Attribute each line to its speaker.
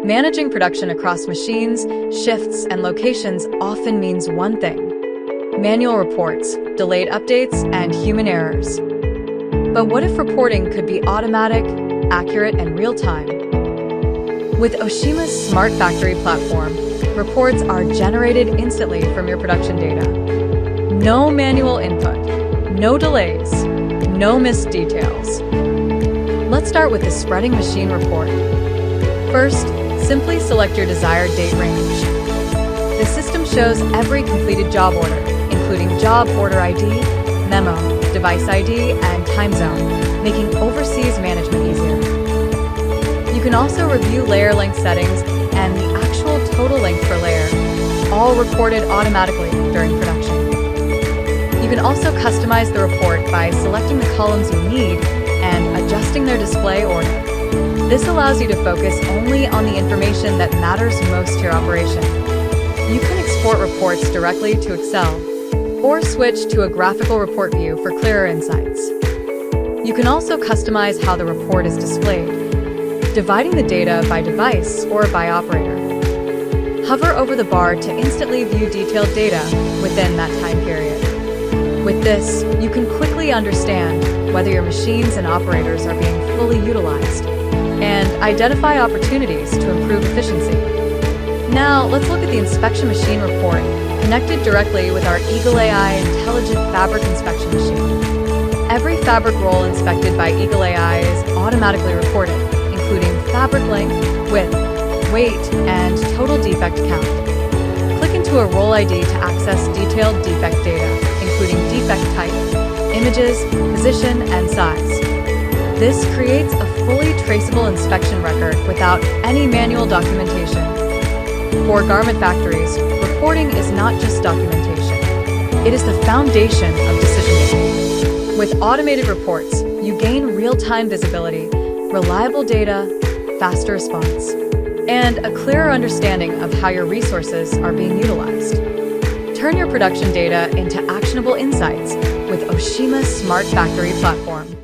Speaker 1: Managing production across machines, shifts, and locations often means one thing: manual reports, delayed updates, and human errors. But what if reporting could be automatic, accurate, and real-time? With OSHIMA's Smart Factory platform, reports are generated instantly from your production data. No manual input, no delays, no missed details. Let's start with the spreading machine report. First, simply select your desired date range. The system shows every completed job order, including job order ID, memo, device ID, and time zone, making overseas management easier. You can also review layer length settings and the actual total length per layer, all recorded automatically during production. You can also customize the report by selecting the columns you need and adjusting their display order. This allows you to focus only on the information that matters most to your operation. You can export reports directly to Excel or switch to a graphical report view for clearer insights. You can also customize how the report is displayed, dividing the data by device or by operator. Hover over the bar to instantly view detailed data within that time period. With this, you can quickly understand whether your machines and operators are being fully utilized and identify opportunities to improve efficiency. Now, let's look at the inspection machine report connected directly with our EagleAi intelligent fabric inspection machine. Every fabric roll inspected by EagleAi is automatically recorded, including fabric length, width, weight, and total defect count. Click into a roll ID to access detailed defect data, including defect type, images, position, and size. This creates a fully traceable inspection record without any manual documentation. For garment factories, reporting is not just documentation. It is the foundation of decision-making. With automated reports, you gain real-time visibility, reliable data, faster response, and a clearer understanding of how your resources are being utilized. Turn your production data into actionable insights with OSHIMA's Smart Factory platform.